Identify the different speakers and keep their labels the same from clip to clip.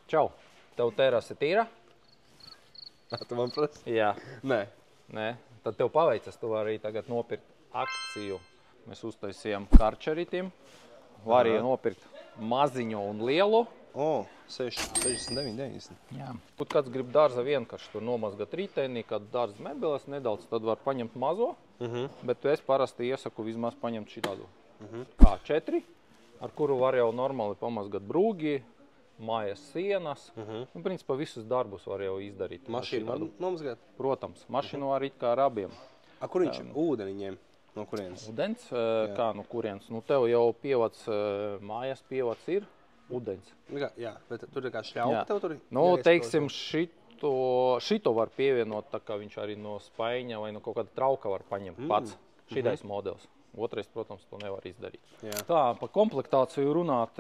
Speaker 1: Čau, tev terase tīra?
Speaker 2: Tu man prasi?
Speaker 1: Jā.
Speaker 2: Nē.
Speaker 1: Tad tev paveicas, tu vari tagad nopirkt akciju. Mēs uztaisījām karčeritim. Vari nopirkt maziņo un lielu.
Speaker 2: 69,90.
Speaker 1: Jā. Kaut kāds grib dārza vienkārši tur nomazgat rītēnī, kad dārza mebeles nedaudz, tad var paņemt mazo. Bet es parasti iesaku vismaz paņemt šitādu. K4, ar kuru var jau normāli pamazgat brūgi, mājas sienas. Principā visus darbus var jau izdarīt.
Speaker 2: Mašīnu var nomazgāt?
Speaker 1: Protams, mašīnu var it kā ar abiem.
Speaker 2: Kur viņš ūdeni ņem? No kurienes?
Speaker 1: Ūdens? Kā no kurienes? Nu, tev jau pievads, mājas pievads ir ūdens.
Speaker 2: Jā, bet tur ir kā šļauka tev tur?
Speaker 1: Nu, teiksim, šito var pievienot, tā kā viņš arī no spaiņa vai no kaut kāda trauka var paņemt pats. Šitais modelis. Otrais, protams, to nevar izdarīt. Tā, pa komplektāciju runāt,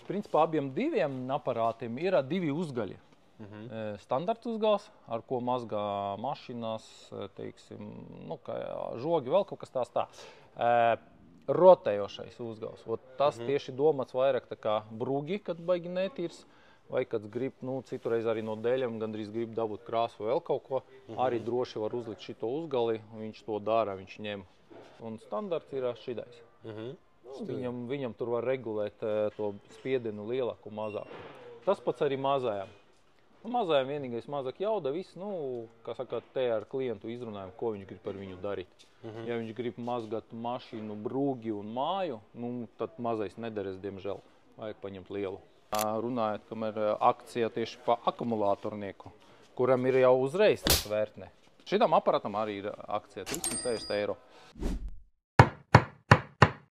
Speaker 1: principā abiem diviem aparātiem ir divi uzgaļi. Standarts uzgals, ar ko mazgā mašīnās, teiksim, nu, kā žogi, vēl kaut kas tās tā. Rotējošais uzgals. Tas tieši domāts vairāk tā kā brūgi, kad baigi netīrs, vai kad grib, nu, citureiz arī no dēļiem gandrīz grib dabūt krāsu vēl kaut ko, arī droši var uzlikt šito uzgali, viņš to dara, viņš ņem. Un standarts ir šitais. Viņam tur var regulēt to spiedienu lielāku, mazāku. Tas pats arī mazajam. Mazajam vienīgais mazāk jauda, viss, nu, kā saka, te ar klientu izrunājam, ko viņš grib par viņu darīt. Ja viņš grib mazgat mašīnu, brūgi un māju, nu, tad mazais nederēs, diemžēl, vajag paņemt lielu. Runājot, kam ir akcija tieši pa akumulātornieku, kuram ir jau uzreiz tas vērtne. Šitam aparātam arī ir akcija 360 eiro.